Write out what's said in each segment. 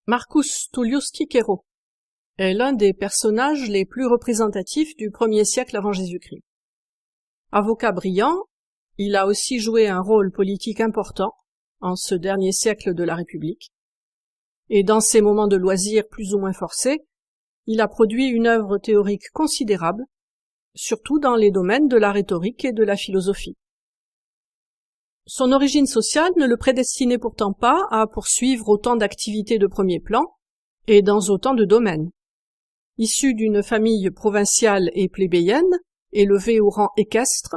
Marcus Tullius Cicero est l'un des personnages les plus représentatifs du 1er siècle avant Jésus-Christ. Avocat brillant, il a aussi joué un rôle politique important en ce dernier siècle de la République, et dans ses moments de loisirs plus ou moins forcés, il a produit une œuvre théorique considérable, surtout dans les domaines de la rhétorique et de la philosophie. Son origine sociale ne le prédestinait pourtant pas à poursuivre autant d'activités de premier plan et dans autant de domaines. Issu d'une famille provinciale et plébéienne, élevé au rang équestre,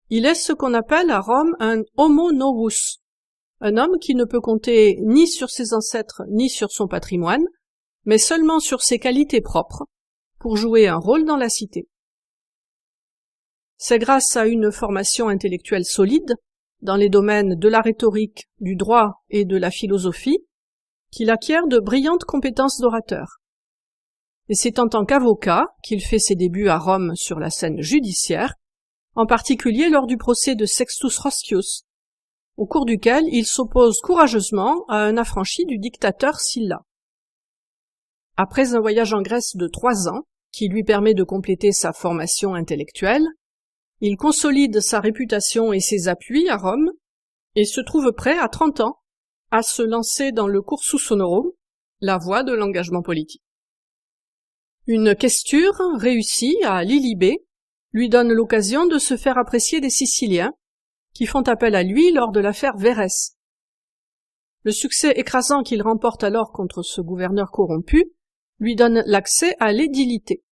il est ce qu'on appelle à Rome un homo novus, un homme qui ne peut compter ni sur ses ancêtres ni sur son patrimoine, mais seulement sur ses qualités propres pour jouer un rôle dans la cité. C'est grâce à une formation intellectuelle solide dans les domaines de la rhétorique, du droit et de la philosophie, qu'il acquiert de brillantes compétences d'orateur. Et c'est en tant qu'avocat qu'il fait ses débuts à Rome sur la scène judiciaire, en particulier lors du procès de Sextus Roscius, au cours duquel il s'oppose courageusement à un affranchi du dictateur Sylla. Après un voyage en Grèce de 3 ans, qui lui permet de compléter sa formation intellectuelle, il consolide sa réputation et ses appuis à Rome et se trouve prêt à 30 ans à se lancer dans le cursus honorum, la voie de l'engagement politique. Une questure réussie à Lilybée lui donne l'occasion de se faire apprécier des Siciliens qui font appel à lui lors de l'affaire Verrès. Le succès écrasant qu'il remporte alors contre ce gouverneur corrompu lui donne l'accès à l'édilité.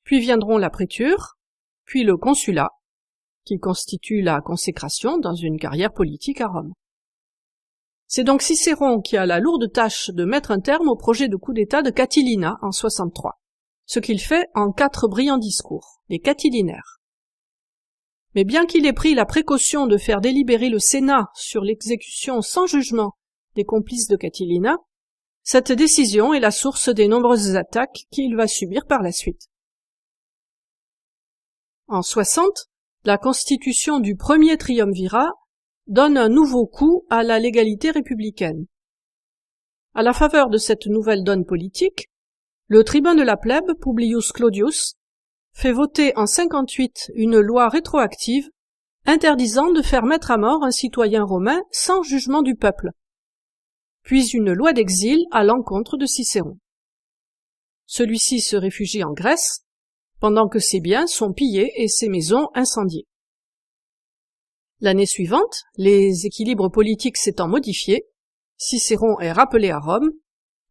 Puis viendront la préture, puis le consulat, qui constitue la consécration dans une carrière politique à Rome. C'est donc Cicéron qui a la lourde tâche de mettre un terme au projet de coup d'État de Catilina en 63, ce qu'il fait en 4 brillants discours, les catilinaires. Mais bien qu'il ait pris la précaution de faire délibérer le Sénat sur l'exécution sans jugement des complices de Catilina, cette décision est la source des nombreuses attaques qu'il va subir par la suite. En 60, la constitution du premier triumvirat donne un nouveau coup à la légalité républicaine. À la faveur de cette nouvelle donne politique, le tribun de la plèbe, Publius Clodius, fait voter en 58 une loi rétroactive interdisant de faire mettre à mort un citoyen romain sans jugement du peuple, puis une loi d'exil à l'encontre de Cicéron. Celui-ci se réfugie en Grèce, pendant que ses biens sont pillés et ses maisons incendiées. L'année suivante, les équilibres politiques s'étant modifiés, Cicéron est rappelé à Rome,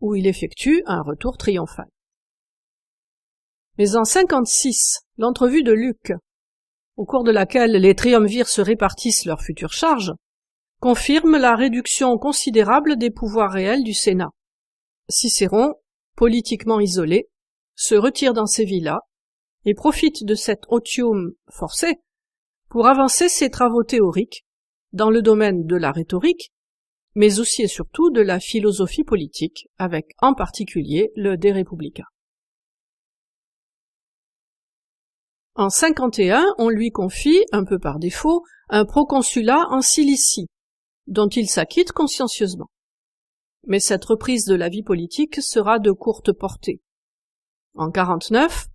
où il effectue un retour triomphal. Mais en 56, l'entrevue de Luc, au cours de laquelle les triumvirs se répartissent leurs futures charges, confirme la réduction considérable des pouvoirs réels du Sénat. Cicéron, politiquement isolé, se retire dans ses villas et profite de cet otium forcé pour avancer ses travaux théoriques dans le domaine de la rhétorique, mais aussi et surtout de la philosophie politique, avec en particulier le De Republica. En 51, on lui confie, un peu par défaut, un proconsulat en Cilicie, dont il s'acquitte consciencieusement. Mais cette reprise de la vie politique sera de courte portée. En 49,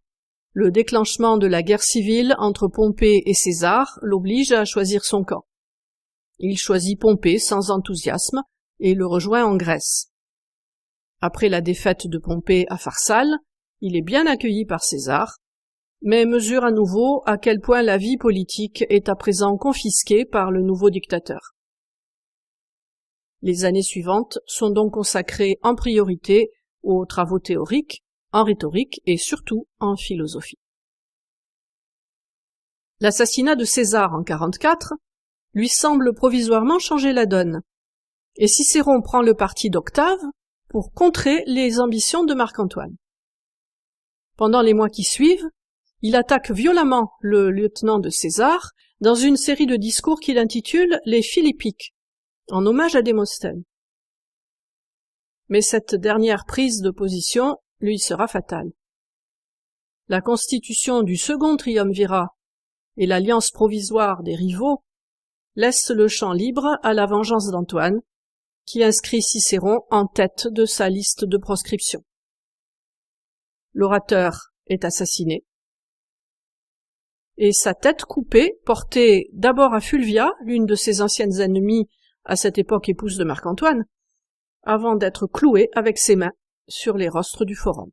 le déclenchement de la guerre civile entre Pompée et César l'oblige à choisir son camp. Il choisit Pompée sans enthousiasme et le rejoint en Grèce. Après la défaite de Pompée à Pharsale, il est bien accueilli par César, mais mesure à nouveau à quel point la vie politique est à présent confisquée par le nouveau dictateur. Les années suivantes sont donc consacrées en priorité aux travaux théoriques, en rhétorique et surtout en philosophie. L'assassinat de César en 44 lui semble provisoirement changer la donne, et Cicéron prend le parti d'Octave pour contrer les ambitions de Marc-Antoine. Pendant les mois qui suivent, il attaque violemment le lieutenant de César dans une série de discours qu'il intitule les Philippiques, en hommage à Démosthène. Mais cette dernière prise de position lui sera fatale. La constitution du second triumvirat et l'alliance provisoire des rivaux laissent le champ libre à la vengeance d'Antoine, qui inscrit Cicéron en tête de sa liste de proscription. L'orateur est assassiné, et sa tête coupée, portée d'abord à Fulvia, l'une de ses anciennes ennemies, à cette époque épouse de Marc-Antoine, avant d'être clouée avec ses mains sur les rostres du forum.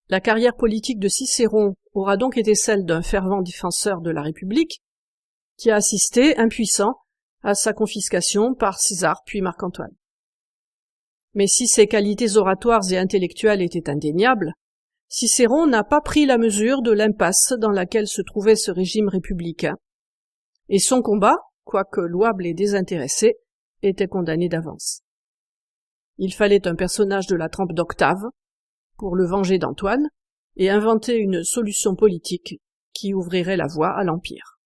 La carrière politique de Cicéron aura donc été celle d'un fervent défenseur de la République, qui a assisté, impuissant, à sa confiscation par César puis Marc-Antoine. Mais si ses qualités oratoires et intellectuelles étaient indéniables, Cicéron n'a pas pris la mesure de l'impasse dans laquelle se trouvait ce régime républicain, et son combat, quoique louable et désintéressé, était condamné d'avance. Il fallait un personnage de la trempe d'Octave pour le venger d'Antoine et inventer une solution politique qui ouvrirait la voie à l'Empire.